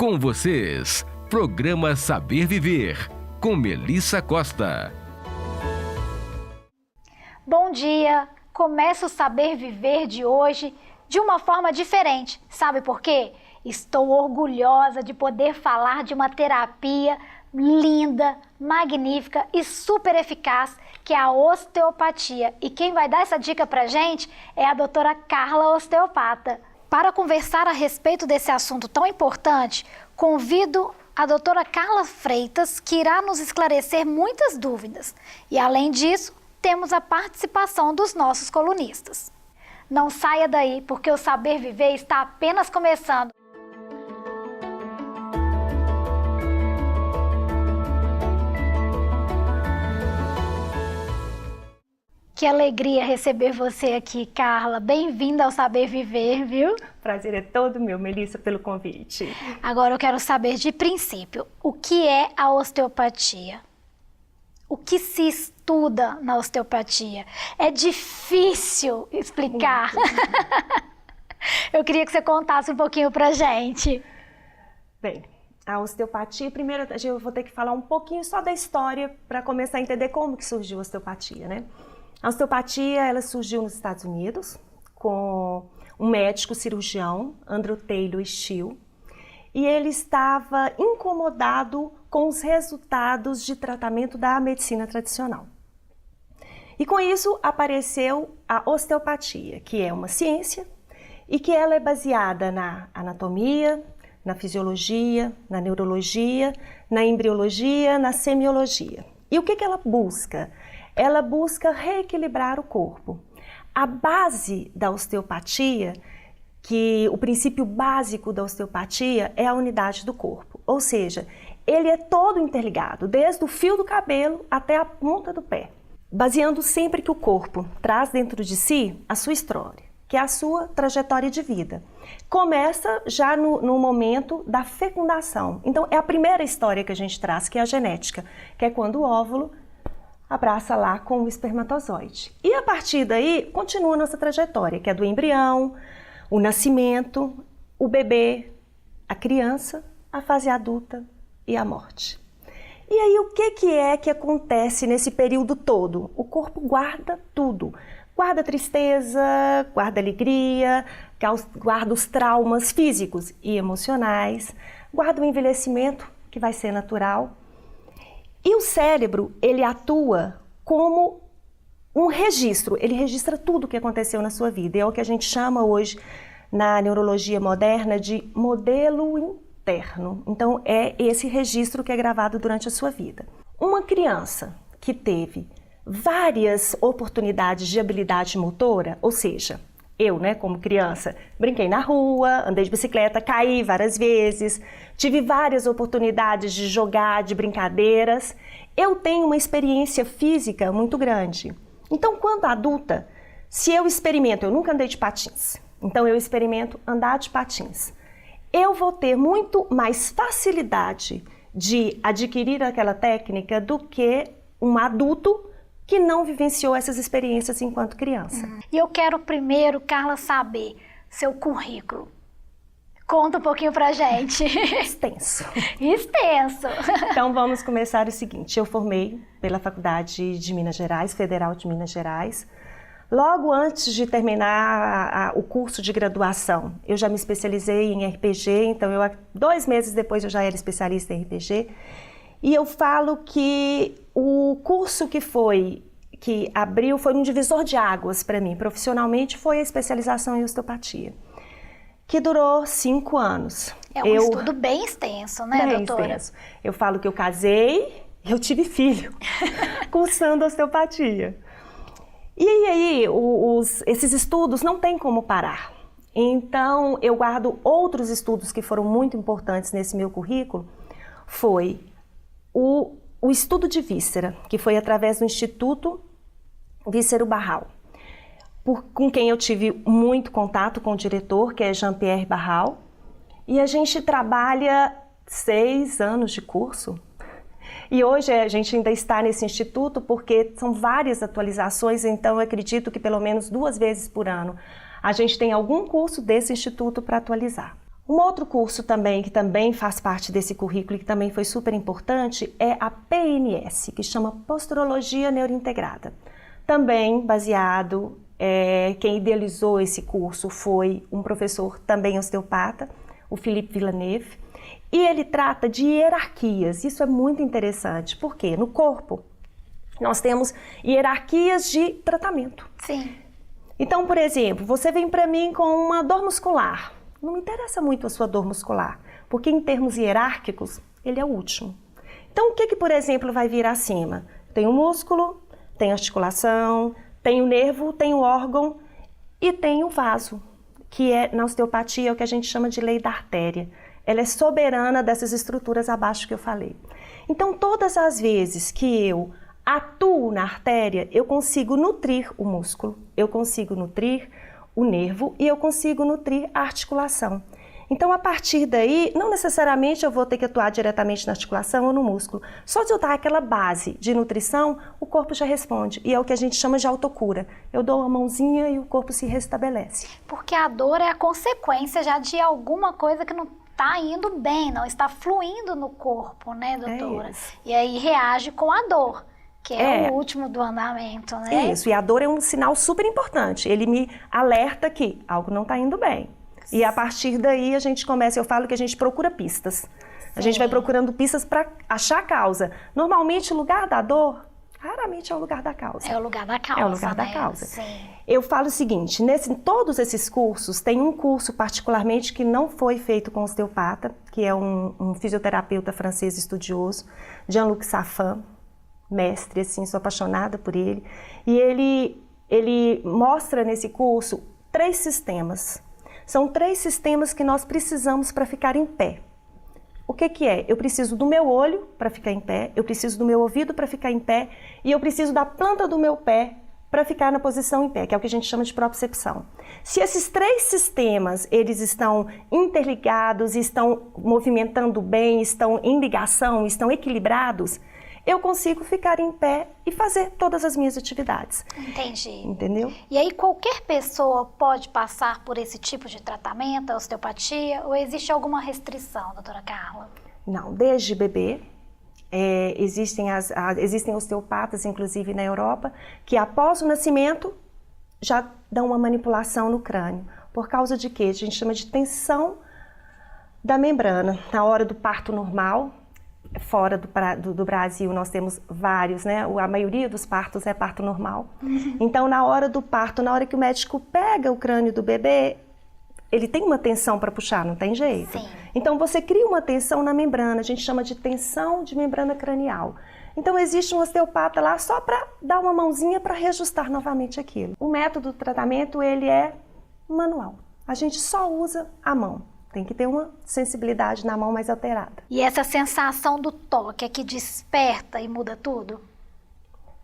Com vocês, programa Saber Viver, com Melissa Costa. Bom dia! Começa o Saber Viver de hoje de uma forma diferente. Sabe por quê? Estou orgulhosa de poder falar de uma terapia linda, magnífica e super eficaz, que é a osteopatia. E quem vai dar essa dica pra gente é a doutora Carla, osteopata. Para conversar a respeito desse assunto tão importante, convido a doutora Carla Freitas, que irá nos esclarecer muitas dúvidas. E além disso, temos a participação dos nossos colunistas. Não saia daí, porque o Saber Viver está apenas começando. Que alegria receber você aqui, Carla. Bem-vinda ao Saber Viver, viu? Prazer é todo meu, Melissa, pelo convite. Agora eu quero saber de princípio, o que é a osteopatia? O que se estuda na osteopatia? É difícil explicar. Eu queria que você contasse um pouquinho pra gente. Bem, a osteopatia, primeiro eu vou ter que falar um pouquinho só da história para começar a entender como que surgiu a osteopatia, né? A osteopatia, ela surgiu nos Estados Unidos com um médico cirurgião, Andrew Taylor Still, e ele estava incomodado com os resultados de tratamento da medicina tradicional. E com isso apareceu a osteopatia, que é uma ciência e que ela é baseada na anatomia, na fisiologia, na neurologia, na embriologia, na semiologia. E o que ela busca? Ela busca reequilibrar o corpo. A base da osteopatia, que o princípio básico da osteopatia é a unidade do corpo, ou seja, ele é todo interligado, desde o fio do cabelo até a ponta do pé, baseando sempre que o corpo traz dentro de si a sua história, que é a sua trajetória de vida. Começa já no momento da fecundação. Então, é a primeira história que a gente traz, que é a genética, que é quando o óvulo abraça lá com o espermatozoide. E a partir daí, continua a nossa trajetória, que é do embrião, o nascimento, o bebê, a criança, a fase adulta e a morte. E aí, o que acontece nesse período todo? O corpo guarda tudo. Guarda tristeza, guarda alegria, guarda os traumas físicos e emocionais, guarda o envelhecimento, que vai ser natural. E o cérebro, ele atua como um registro, ele registra tudo o que aconteceu na sua vida. É o que a gente chama hoje, na neurologia moderna, de modelo interno. Então, é esse registro que é gravado durante a sua vida. Uma criança que teve várias oportunidades de habilidade motora, ou seja, eu, como criança, brinquei na rua, andei de bicicleta, caí várias vezes, tive várias oportunidades de jogar, de brincadeiras. Eu tenho uma experiência física muito grande. Então, quando adulta, se eu experimento, eu nunca andei de patins, então eu experimento andar de patins, eu vou ter muito mais facilidade de adquirir aquela técnica do que um adulto que não vivenciou essas experiências enquanto criança. E eu quero primeiro, Carla, saber seu currículo. Conta um pouquinho pra gente. Extenso. Extenso. Então vamos começar o seguinte, eu formei pela Faculdade de Minas Gerais, Federal de Minas Gerais. Logo antes de terminar o curso de graduação, eu já me especializei em RPG, então 2 meses depois eu já era especialista em RPG. E eu falo que o curso que abriu foi um divisor de águas para mim, profissionalmente, foi a especialização em osteopatia, que durou 5 anos. É um estudo bem extenso, né, doutora? Extenso. Eu falo que eu casei, eu tive filho, cursando osteopatia. E aí, esses estudos não tem como parar. Então, eu guardo outros estudos que foram muito importantes nesse meu currículo, foi o estudo de víscera, que foi através do Instituto Víscero-Barral, com quem eu tive muito contato com o diretor, que é Jean-Pierre Barral, e a gente trabalha 6 anos de curso. E hoje a gente ainda está nesse instituto porque são várias atualizações, então eu acredito que pelo menos 2 vezes por ano a gente tem algum curso desse instituto para atualizar. Um outro curso também, que também faz parte desse currículo e que também foi super importante, é a PNS, que chama Posturologia Neurointegrada. Também baseado, quem idealizou esse curso foi um professor também osteopata, o Philippe Villeneuve, e ele trata de hierarquias. Isso é muito interessante, porque no corpo nós temos hierarquias de tratamento. Sim. Então, por exemplo, você vem para mim com uma dor muscular. Não me interessa muito a sua dor muscular, porque em termos hierárquicos, ele é o último. Então, o que, por exemplo, vai vir acima? Tem o músculo, tem a articulação, tem o nervo, tem o órgão e tem o vaso, que na osteopatia é o que a gente chama de lei da artéria. Ela é soberana dessas estruturas abaixo que eu falei. Então, todas as vezes que eu atuo na artéria, eu consigo nutrir o músculo, eu consigo nutrir o nervo e eu consigo nutrir a articulação. Então, a partir daí, não necessariamente eu vou ter que atuar diretamente na articulação ou no músculo. Só de eu dar aquela base de nutrição, o corpo já responde. E é o que a gente chama de autocura. Eu dou uma mãozinha e o corpo se restabelece. Porque a dor é a consequência já de alguma coisa que não está indo bem, não está fluindo no corpo, né, doutora? E aí reage com a dor, que é o último do andamento, né? Isso, e a dor é um sinal super importante. Ele me alerta que algo não está indo bem. E a partir daí a gente começa, eu falo que a gente procura pistas. A gente vai procurando pistas para achar a causa. Normalmente o lugar da dor, raramente é o lugar da causa. É o lugar da causa, É o lugar né? da causa. Sim. Eu falo o seguinte, em todos esses cursos, tem um curso particularmente que não foi feito com osteopata, que é um fisioterapeuta francês estudioso, Jean-Luc Safan, mestre, assim, sou apaixonada por ele. E ele mostra nesse curso 3 sistemas. São 3 sistemas que nós precisamos para ficar em pé. O que é? Eu preciso do meu olho para ficar em pé, eu preciso do meu ouvido para ficar em pé e eu preciso da planta do meu pé para ficar na posição em pé, que é o que a gente chama de propriocepção. Se esses 3 sistemas, eles estão interligados, estão movimentando bem, estão em ligação, estão equilibrados, eu consigo ficar em pé e fazer todas as minhas atividades. Entendi. Entendeu? E aí qualquer pessoa pode passar por esse tipo de tratamento, a osteopatia, ou existe alguma restrição, doutora Carla? Não, desde bebê. Existem osteopatas, inclusive na Europa, que após o nascimento já dão uma manipulação no crânio. Por causa de quê? A gente chama de tensão da membrana. Na hora do parto normal, fora do Brasil nós temos vários, né? A maioria dos partos é parto normal. Então, na hora do parto, na hora que o médico pega o crânio do bebê, ele tem uma tensão para puxar, não tem jeito. Sim. Então, você cria uma tensão na membrana, a gente chama de tensão de membrana cranial. Então, existe um osteopata lá só para dar uma mãozinha para reajustar novamente aquilo. O método do tratamento, ele é manual. A gente só usa a mão. Tem que ter uma sensibilidade na mão mais alterada. E essa sensação do toque é que desperta e muda tudo?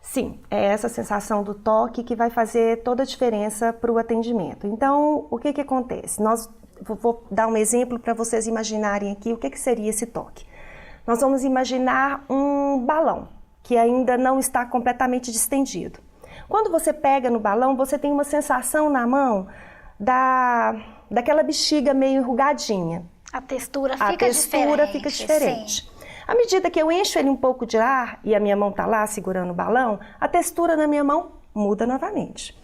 Sim, é essa sensação do toque que vai fazer toda a diferença para o atendimento. Então, o que acontece? Vou dar um exemplo para vocês imaginarem aqui o que seria esse toque. Nós vamos imaginar um balão que ainda não está completamente distendido. Quando você pega no balão, você tem uma sensação na mão daquela bexiga meio enrugadinha. A textura fica diferente. Sim. À medida que eu encho ele um pouco de ar e a minha mão está lá segurando o balão, a textura na minha mão muda novamente.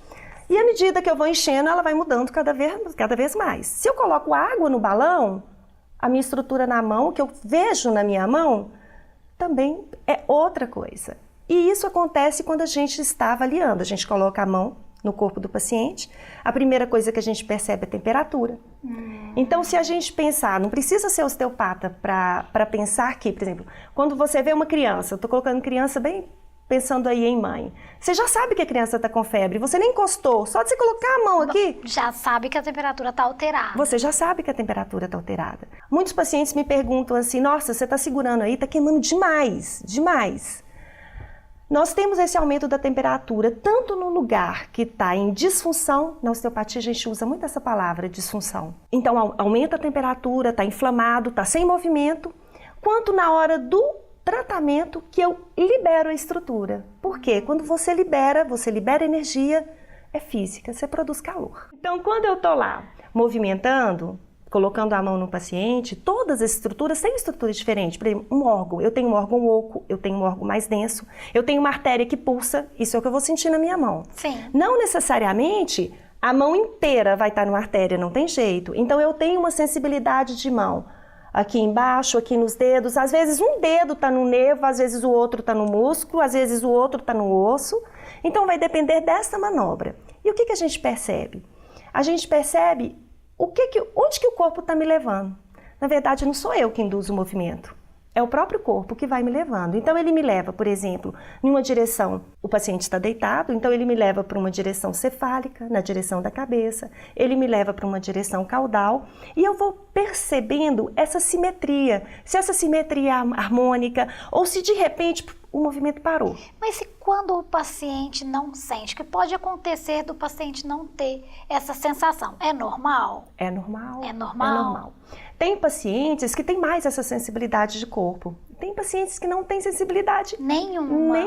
E à medida que eu vou enchendo, ela vai mudando cada vez mais. Se eu coloco água no balão, a minha estrutura na mão, o que eu vejo na minha mão, também é outra coisa. E isso acontece quando a gente está avaliando. A gente coloca a mão no corpo do paciente, a primeira coisa que a gente percebe é a temperatura. Então, se a gente pensar, não precisa ser osteopata para pensar que, por exemplo, quando você vê uma criança, eu estou colocando criança bem pensando aí em mãe, você já sabe que a criança está com febre, você nem encostou, só de você colocar a mão aqui... Já sabe que a temperatura está alterada. Você já sabe que a temperatura está alterada. Muitos pacientes me perguntam assim, nossa, você está segurando aí, está queimando demais, demais. Nós temos esse aumento da temperatura tanto no lugar que está em disfunção, na osteopatia a gente usa muito essa palavra, disfunção. Então aumenta a temperatura, está inflamado, está sem movimento, quanto na hora do tratamento que eu libero a estrutura. Por quê? Quando você libera energia, é física, você produz calor. Então quando eu estou lá movimentando, colocando a mão no paciente, todas as estruturas têm estrutura diferente. Por exemplo, um órgão, eu tenho um órgão oco, eu tenho um órgão mais denso, eu tenho uma artéria que pulsa, isso é o que eu vou sentir na minha mão. Sim. Não necessariamente a mão inteira vai estar numa artéria, não tem jeito. Então eu tenho uma sensibilidade de mão aqui embaixo, aqui nos dedos. Às vezes um dedo está no nervo, às vezes o outro está no músculo, às vezes o outro está no osso. Então vai depender dessa manobra. E o que a gente percebe? A gente percebe onde que o corpo está me levando. Na verdade, não sou eu que induzo o movimento. É o próprio corpo que vai me levando. Então ele me leva, por exemplo, em uma direção, o paciente está deitado, então ele me leva para uma direção cefálica, na direção da cabeça, ele me leva para uma direção caudal e eu vou percebendo essa simetria, se essa simetria é harmônica ou se de repente o movimento parou. Mas e quando o paciente não sente? O que pode acontecer do paciente não ter essa sensação? É normal? É normal. É normal? É normal. Tem pacientes que têm mais essa sensibilidade de corpo. Tem pacientes que não têm sensibilidade nenhuma.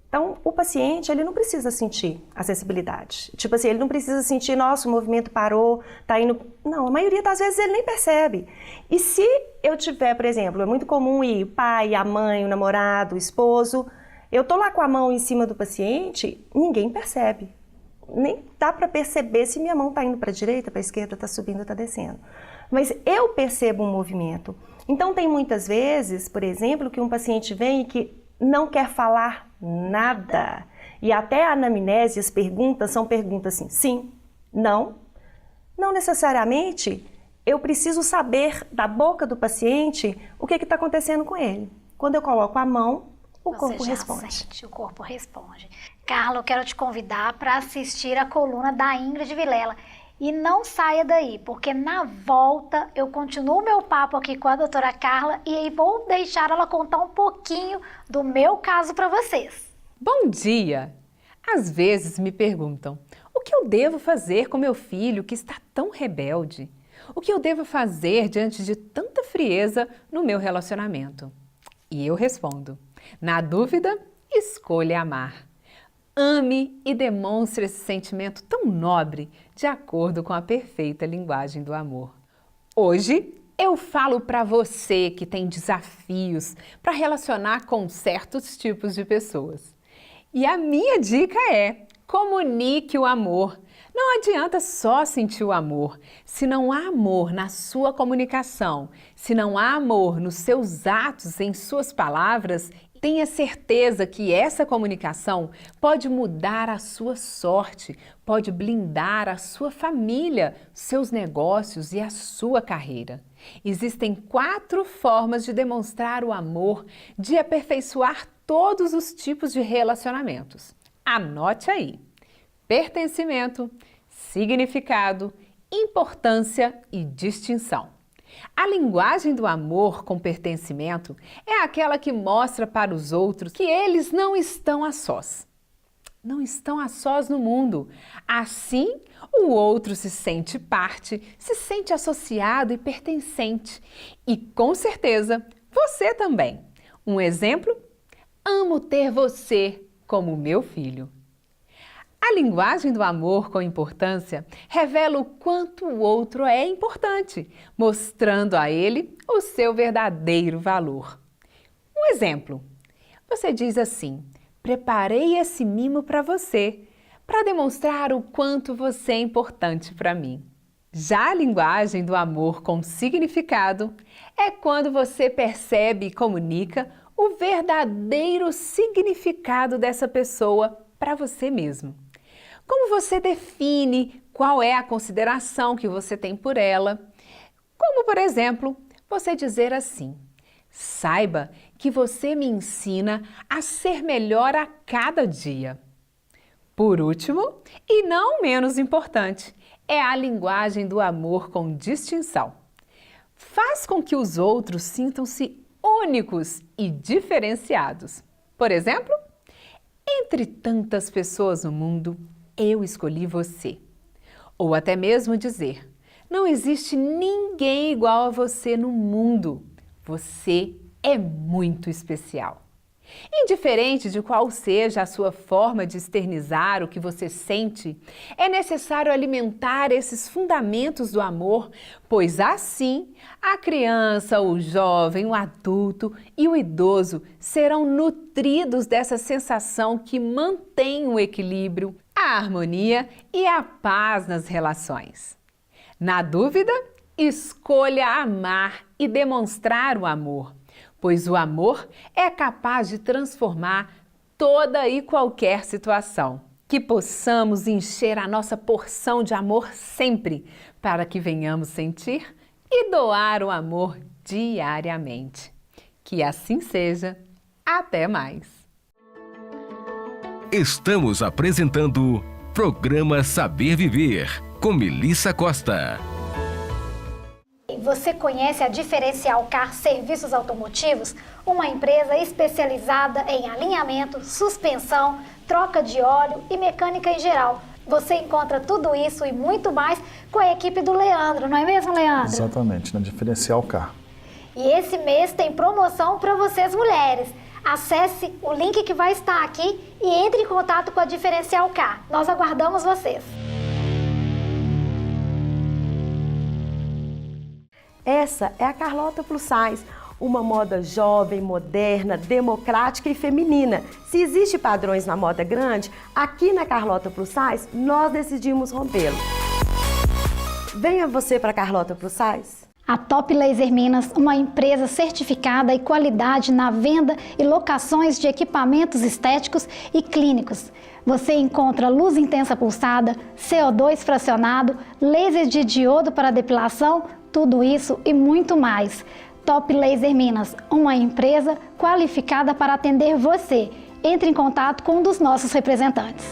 Então, o paciente, ele não precisa sentir a sensibilidade. Tipo assim, ele não precisa sentir, nossa, o movimento parou, tá indo... Não, a maioria das vezes ele nem percebe. E se eu tiver, por exemplo, é muito comum ir o pai, a mãe, o namorado, o esposo, eu tô lá com a mão em cima do paciente, ninguém percebe. Nem dá para perceber se minha mão está indo para a direita, para a esquerda, está subindo, está descendo. Mas eu percebo um movimento. Então tem muitas vezes, por exemplo, que um paciente vem e que não quer falar nada. E até a anamnese, as perguntas são perguntas assim, sim, não. Não necessariamente eu preciso saber da boca do paciente o que está acontecendo com ele. Quando eu coloco a mão, o corpo responde. Sente, o corpo responde. Carla, eu quero te convidar para assistir a coluna da Ingrid Vilela. E não saia daí, porque na volta eu continuo meu papo aqui com a doutora Carla e aí vou deixar ela contar um pouquinho do meu caso para vocês. Bom dia! Às vezes me perguntam, o que eu devo fazer com meu filho que está tão rebelde? O que eu devo fazer diante de tanta frieza no meu relacionamento? E eu respondo, na dúvida, escolha amar. Ame e demonstre esse sentimento tão nobre de acordo com a perfeita linguagem do amor. Hoje eu falo para você que tem desafios para relacionar com certos tipos de pessoas. E a minha dica é: comunique o amor. Não adianta só sentir o amor. Se não há amor na sua comunicação, se não há amor nos seus atos, em suas palavras, tenha certeza que essa comunicação pode mudar a sua sorte, pode blindar a sua família, seus negócios e a sua carreira. Existem 4 formas de demonstrar o amor, de aperfeiçoar todos os tipos de relacionamentos. Anote aí: pertencimento, significado, importância e distinção. A linguagem do amor com pertencimento é aquela que mostra para os outros que eles não estão a sós. Não estão a sós no mundo. Assim, o outro se sente parte, se sente associado e pertencente. E com certeza, você também. Um exemplo? Amo ter você como meu filho. A linguagem do amor com importância revela o quanto o outro é importante, mostrando a ele o seu verdadeiro valor. Um exemplo, você diz assim: preparei esse mimo para você, para demonstrar o quanto você é importante para mim. Já a linguagem do amor com significado é quando você percebe e comunica o verdadeiro significado dessa pessoa para você mesmo. Como você define qual é a consideração que você tem por ela? Como, por exemplo, você dizer assim: saiba que você me ensina a ser melhor a cada dia. Por último, e não menos importante, é a linguagem do amor com distinção. Faz com que os outros sintam-se únicos e diferenciados. Por exemplo, entre tantas pessoas no mundo, eu escolhi você. Ou até mesmo dizer: não existe ninguém igual a você no mundo. Você é muito especial. Indiferente de qual seja a sua forma de externizar o que você sente, é necessário alimentar esses fundamentos do amor, pois assim a criança, o jovem, o adulto e o idoso serão nutridos dessa sensação que mantém o equilíbrio, a harmonia e a paz nas relações. Na dúvida, escolha amar e demonstrar o amor, pois o amor é capaz de transformar toda e qualquer situação. Que possamos encher a nossa porção de amor sempre, para que venhamos sentir e doar o amor diariamente. Que assim seja. Até mais! Estamos apresentando Programa Saber Viver, com Melissa Costa. Você conhece a Diferencial Car Serviços Automotivos? Uma empresa especializada em alinhamento, suspensão, troca de óleo e mecânica em geral. Você encontra tudo isso e muito mais com a equipe do Leandro, não é mesmo, Leandro? Exatamente, na Diferencial Car. E esse mês tem promoção para vocês mulheres. Acesse o link que vai estar aqui e entre em contato com a Diferencial Car. Nós aguardamos vocês. Essa é a Carlota Plus Size, uma moda jovem, moderna, democrática e feminina. Se existem padrões na moda grande, aqui na Carlota Plus Size, nós decidimos rompê-lo. Venha você para a Carlota Plus Size. A Top Laser Minas, uma empresa certificada e qualidade na venda e locações de equipamentos estéticos e clínicos. Você encontra luz intensa pulsada, CO2 fracionado, laser de diodo para depilação, tudo isso e muito mais. Top Laser Minas, uma empresa qualificada para atender você. Entre em contato com um dos nossos representantes.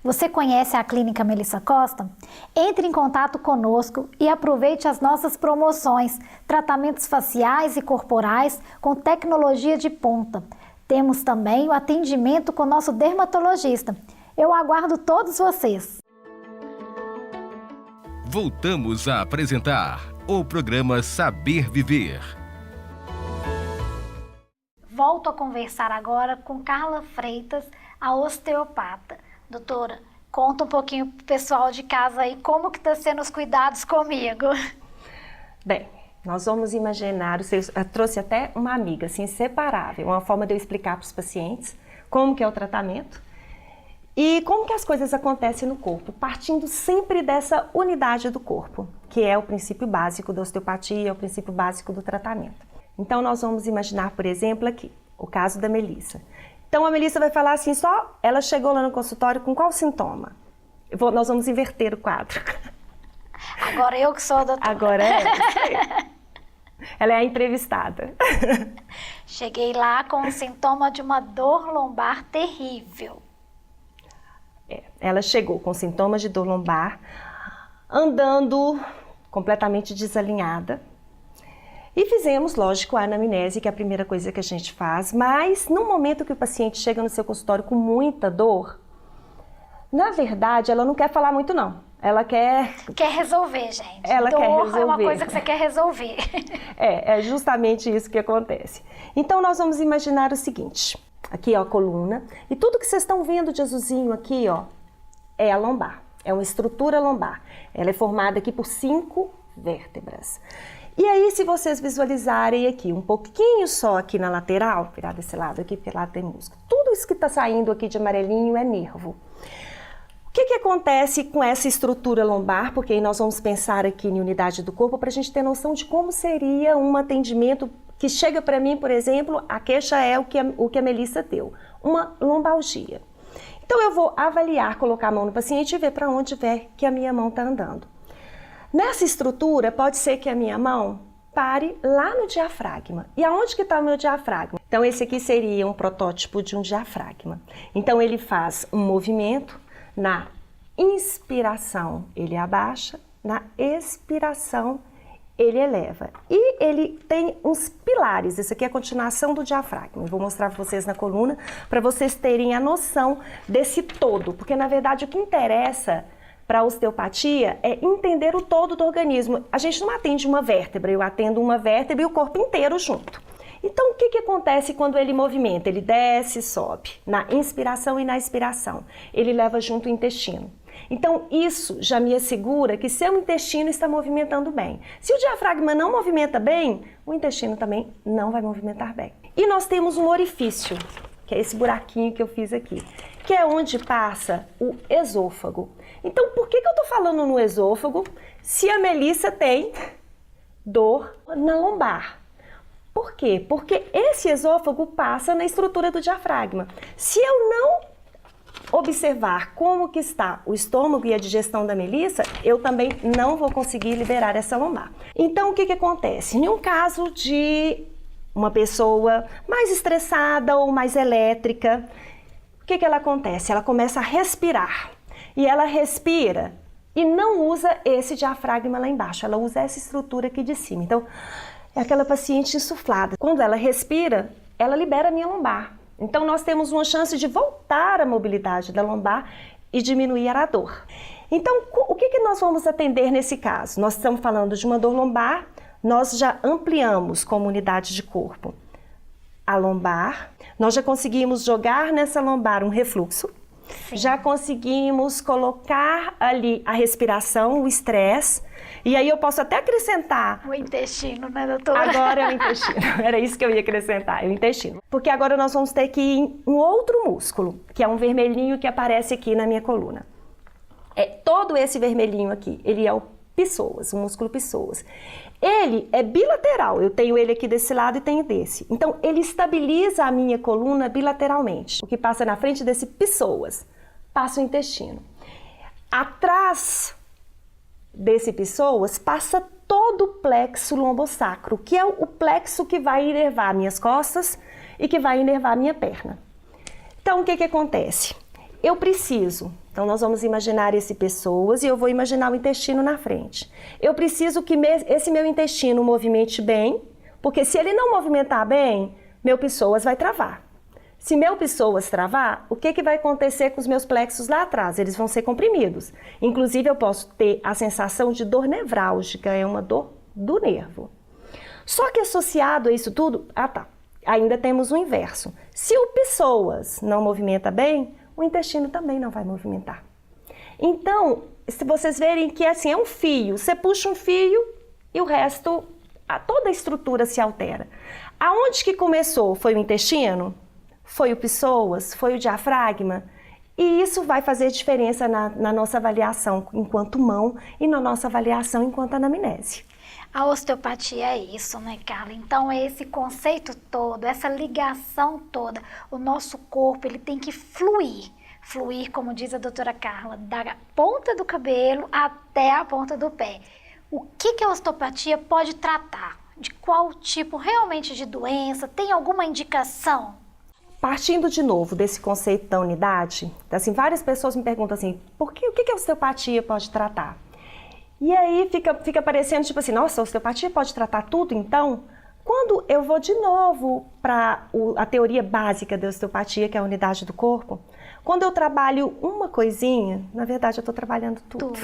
Você conhece a Clínica Melissa Costa? Entre em contato conosco e aproveite as nossas promoções, tratamentos faciais e corporais com tecnologia de ponta. Temos também o atendimento com nosso dermatologista. Eu aguardo todos vocês. Voltamos a apresentar o programa Saber Viver. Volto a conversar agora com Carla Freitas, a osteopata. Doutora, conta um pouquinho pro pessoal de casa aí como que tá sendo os cuidados comigo. Bem, nós vamos imaginar, eu trouxe até uma amiga, assim, inseparável, uma forma de eu explicar para os pacientes como que é o tratamento e como que as coisas acontecem no corpo, partindo sempre dessa unidade do corpo, que é o princípio básico da osteopatia, é o princípio básico do tratamento. Então nós vamos imaginar, por exemplo, aqui, o caso da Melissa. Então a Melissa vai falar assim, só ela chegou lá no consultório com qual sintoma? Nós vamos inverter o quadro. Agora eu que sou a doutora. Agora ela é a entrevistada. Cheguei lá com o sintoma de uma dor lombar terrível. Ela chegou com sintomas de dor lombar, andando completamente desalinhada. E fizemos, lógico, a anamnese, que é a primeira coisa que a gente faz, mas no momento que o paciente chega no seu consultório com muita dor, na verdade, ela não quer falar muito não. Ela quer resolver, gente. Ela dor quer resolver. É uma coisa que você quer resolver. É justamente isso que acontece. Então nós vamos imaginar o seguinte, aqui ó, a coluna, e tudo que vocês estão vendo de azulzinho aqui, ó, é a lombar, é uma estrutura lombar. Ela é formada aqui por 5 vértebras. E aí, se vocês visualizarem aqui, um pouquinho só aqui na lateral, virar desse lado aqui, porque lá tem músculo, tudo isso que está saindo aqui de amarelinho é nervo. O que acontece com essa estrutura lombar? Porque aí nós vamos pensar aqui em unidade do corpo para a gente ter noção de como seria um atendimento que chega para mim, por exemplo, a queixa é o que a Melissa deu, uma lombalgia. Então eu vou avaliar, colocar a mão no paciente e ver para onde ver que a minha mão está andando. Nessa estrutura, pode ser que a minha mão pare lá no diafragma. E aonde que está o meu diafragma? Então, esse aqui seria um protótipo de um diafragma. Então, ele faz um movimento, na inspiração ele abaixa, na expiração ele eleva. E ele tem uns pilares, isso aqui é a continuação do diafragma. Eu vou mostrar para vocês na coluna, para vocês terem a noção desse todo. Porque, na verdade, o que interessa para a osteopatia é entender o todo do organismo. A gente não atende uma vértebra, eu atendo uma vértebra e o corpo inteiro junto. Então, o que acontece quando ele movimenta? Ele desce e sobe, na inspiração e na expiração. Ele leva junto o intestino. Então, isso já me assegura que seu intestino está movimentando bem. Se o diafragma não movimenta bem, o intestino também não vai movimentar bem. E nós temos um orifício, que é esse buraquinho que eu fiz aqui, que é onde passa o esôfago. Então, por que eu estou falando no esôfago se a Melissa tem dor na lombar? Por quê? Porque esse esôfago passa na estrutura do diafragma. Se eu não observar como que está o estômago e a digestão da Melissa, eu também não vou conseguir liberar essa lombar. Então, o que acontece? Em um caso de uma pessoa mais estressada ou mais elétrica, o que ela acontece? Ela começa a respirar. E ela respira e não usa esse diafragma lá embaixo, ela usa essa estrutura aqui de cima. Então, é aquela paciente insuflada. Quando ela respira, ela libera a minha lombar. Então, nós temos uma chance de voltar a mobilidade da lombar e diminuir a dor. Então, o que nós vamos atender nesse caso? Nós estamos falando de uma dor lombar, nós já ampliamos como unidade de corpo a lombar, nós já conseguimos jogar nessa lombar um refluxo, sim, já conseguimos colocar ali a respiração, o estresse, e aí eu posso até acrescentar... O intestino, né, doutora? Agora é o intestino, era isso que eu ia acrescentar, é o intestino. Porque agora nós vamos ter que ir em um outro músculo, que é um vermelhinho que aparece aqui na minha coluna. Todo esse vermelhinho aqui, ele é o psoas, o músculo psoas. Ele é bilateral, eu tenho ele aqui desse lado e tenho desse. Então, ele estabiliza a minha coluna bilateralmente. O que passa na frente desse psoas, passa o intestino. Atrás desse psoas, passa todo o plexo lombosacro, que é o plexo que vai inervar minhas costas e que vai inervar minha perna. Então, o que acontece? Eu preciso, então nós vamos imaginar esse psoas e eu vou imaginar o intestino na frente. Eu preciso que esse meu intestino movimente bem, porque se ele não movimentar bem, meu psoas vai travar. Se meu psoas travar, o que vai acontecer com os meus plexos lá atrás? Eles vão ser comprimidos. Inclusive, eu posso ter a sensação de dor nevrálgica, é uma dor do nervo. Só que associado a isso tudo, ainda temos o inverso. Se o psoas não movimenta bem, o intestino também não vai movimentar. Então, se vocês verem que assim, é um fio, você puxa um fio e o resto, toda a estrutura se altera. Aonde que começou? Foi o intestino? Foi o psoas? Foi o diafragma? E isso vai fazer diferença na nossa avaliação enquanto mão e na nossa avaliação enquanto anamnese. A osteopatia é isso, né, Carla? Então, é esse conceito todo, essa ligação toda. O nosso corpo, ele tem que fluir. Fluir, como diz a doutora Carla, da ponta do cabelo até a ponta do pé. O que a osteopatia pode tratar? De qual tipo realmente de doença? Tem alguma indicação? Partindo de novo desse conceito da unidade, assim, várias pessoas me perguntam assim, o que a osteopatia pode tratar? E aí fica parecendo tipo assim, nossa, a osteopatia pode tratar tudo então? Quando eu vou de novo para a teoria básica da osteopatia, que é a unidade do corpo, quando eu trabalho uma coisinha, na verdade eu estou trabalhando tudo.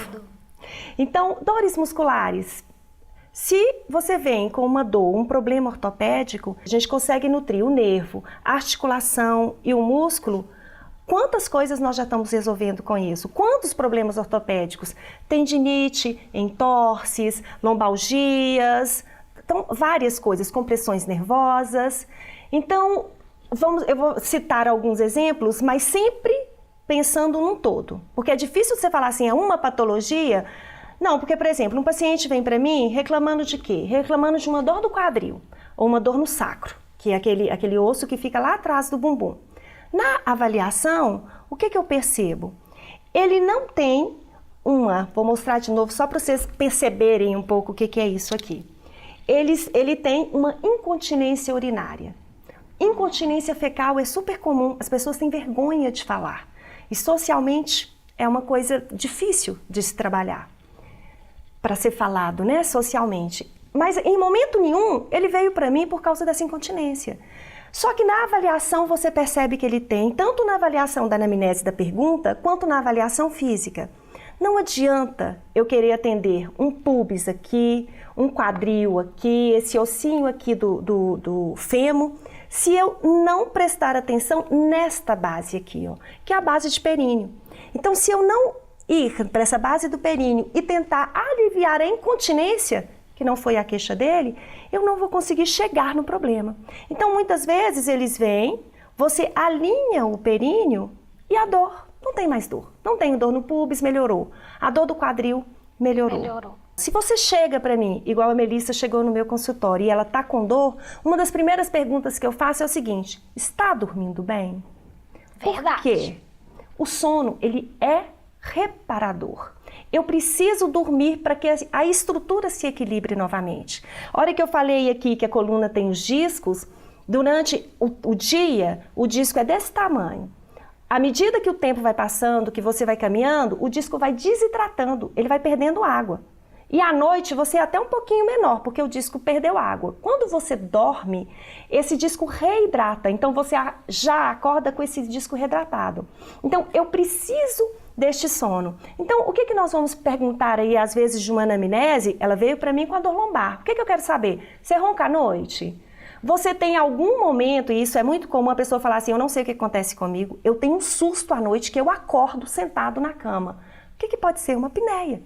Então, dores musculares. Se você vem com uma dor, um problema ortopédico, a gente consegue nutrir o nervo, a articulação e o músculo. Quantas coisas nós já estamos resolvendo com isso? Quantos problemas ortopédicos? Tendinite, entorses, lombalgias, então várias coisas, compressões nervosas. Então, eu vou citar alguns exemplos, mas sempre pensando num todo. Porque é difícil você falar assim, é uma patologia. Não, porque, por exemplo, um paciente vem para mim reclamando de quê? Reclamando de uma dor do quadril ou uma dor no sacro, que é aquele osso que fica lá atrás do bumbum. Na avaliação, o que eu percebo? Ele não tem vou mostrar de novo só para vocês perceberem um pouco o que é isso aqui. Ele tem uma incontinência urinária. Incontinência fecal é super comum, as pessoas têm vergonha de falar. E socialmente é uma coisa difícil de se trabalhar para ser falado, né, socialmente. Mas em momento nenhum ele veio para mim por causa dessa incontinência. Só que na avaliação você percebe que ele tem, tanto na avaliação da anamnese da pergunta, quanto na avaliação física. Não adianta eu querer atender um púbis aqui, um quadril aqui, esse ossinho aqui do fêmur, se eu não prestar atenção nesta base aqui, ó, que é a base de períneo. Então, se eu não ir para essa base do períneo e tentar aliviar a incontinência, que não foi a queixa dele, eu não vou conseguir chegar no problema. Então, muitas vezes eles vêm, você alinha o períneo e a dor, não tem mais dor. Não tenho dor no pubis, melhorou. A dor do quadril, melhorou. Se você chega para mim, igual a Melissa chegou no meu consultório e ela tá com dor, uma das primeiras perguntas que eu faço é o seguinte: está dormindo bem? Verdade. Por quê? O sono, ele é reparador. Eu preciso dormir para que a estrutura se equilibre novamente. A hora que eu falei aqui que a coluna tem os discos, durante o dia, o disco é desse tamanho. À medida que o tempo vai passando, que você vai caminhando, o disco vai desidratando, ele vai perdendo água. E à noite você é até um pouquinho menor, porque o disco perdeu água. Quando você dorme, esse disco reidrata, então você já acorda com esse disco reidratado. Então eu preciso deste sono. Então o que nós vamos perguntar aí às vezes de uma anamnese? Ela veio para mim com a dor lombar. O que eu quero saber? Você ronca à noite? Você tem algum momento, e isso é muito comum, a pessoa falar assim: eu não sei o que acontece comigo, eu tenho um susto à noite que eu acordo sentado na cama. O que pode ser? Uma apneia.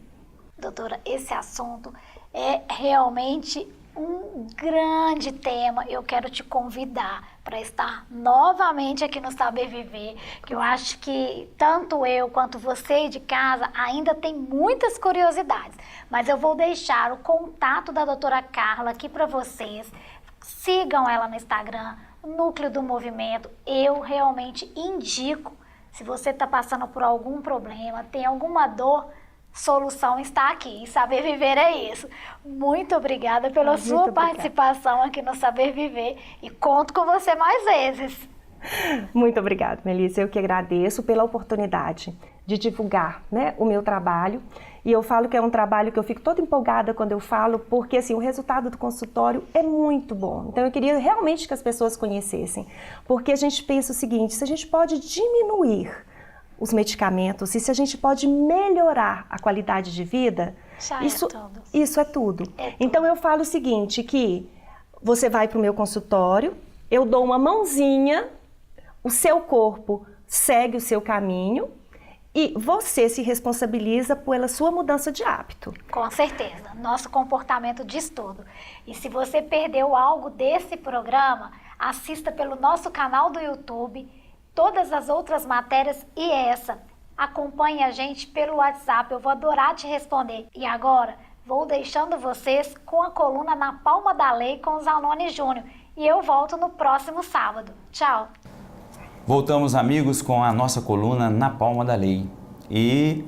Doutora, esse assunto é realmente um grande tema. Eu quero te convidar para estar novamente aqui no Saber Viver, que eu acho que tanto eu quanto você aí de casa ainda tem muitas curiosidades. Mas eu vou deixar o contato da doutora Carla aqui para vocês. Sigam ela no Instagram, Núcleo do Movimento. Eu realmente indico, se você está passando por algum problema, tem alguma dor, solução está aqui. E Saber Viver é isso. Muito obrigada pela sua participação aqui no Saber Viver e conto com você mais vezes. Muito obrigada, Melissa. Eu que agradeço pela oportunidade de divulgar, né, o meu trabalho. E eu falo que é um trabalho que eu fico toda empolgada quando eu falo, porque assim, o resultado do consultório é muito bom. Então eu queria realmente que as pessoas conhecessem, porque a gente pensa o seguinte: se a gente pode diminuir os medicamentos e se a gente pode melhorar a qualidade de vida, isso é tudo. Então eu falo o seguinte, que você vai para o meu consultório, eu dou uma mãozinha, o seu corpo segue o seu caminho e você se responsabiliza pela sua mudança de hábito. Com certeza, nosso comportamento diz tudo. E se você perdeu algo desse programa, assista pelo nosso canal do YouTube, todas as outras matérias e essa. Acompanhe a gente pelo WhatsApp, eu vou adorar te responder. E agora, vou deixando vocês com a coluna Na Palma da Lei com o Zanoni Júnior. E eu volto no próximo sábado. Tchau! Voltamos, amigos, com a nossa coluna Na Palma da Lei. E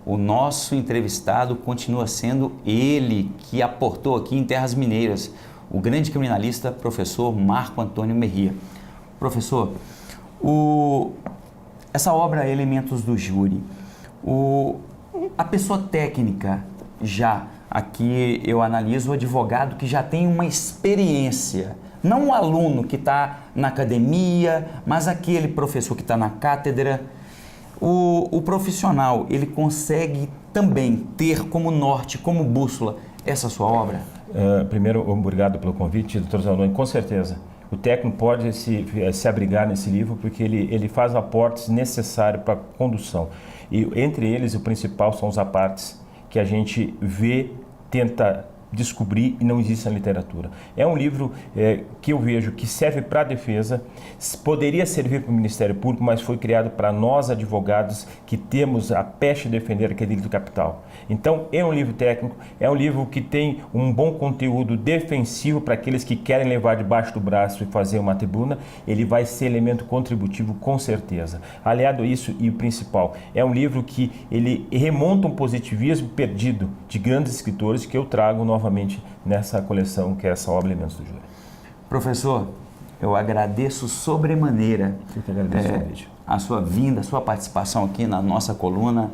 o nosso entrevistado continua sendo ele que aportou aqui em Terras Mineiras, o grande criminalista, professor Marco Antônio Merria. Professor, essa obra Elementos do Júri, a pessoa técnica já, aqui eu analiso o advogado que já tem uma experiência, não o aluno que está na academia, mas aquele professor que está na cátedra. O profissional, ele consegue também ter como norte, como bússola, essa sua obra? Primeiro, obrigado pelo convite, doutor Zanoni, com certeza. O técnico pode se abrigar nesse livro porque ele faz aportes necessários para a condução. E entre eles, o principal são os apartes que a gente vê, tenta descobrir e não existe na literatura. É um livro que eu vejo que serve para a defesa, poderia servir para o Ministério Público, mas foi criado para nós advogados que temos a peste de defender aquele delito capital. Então é um livro técnico, é um livro que tem um bom conteúdo defensivo para aqueles que querem levar debaixo do braço e fazer uma tribuna. Ele vai ser elemento contributivo com certeza. Aliado a isso, e o principal, é um livro que ele remonta um positivismo perdido de grandes escritores que eu trago novamente nessa coleção, que é essa obra Elementos do Júri. Professor, eu agradeço sobremaneira a sua vinda, a sua participação aqui na nossa coluna,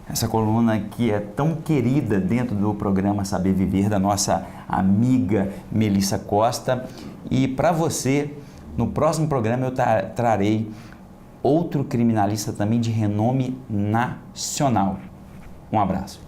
essa coluna que é tão querida dentro do programa Saber Viver, da nossa amiga Melissa Costa. E para você, no próximo programa eu trarei outro criminalista também de renome nacional. Um abraço.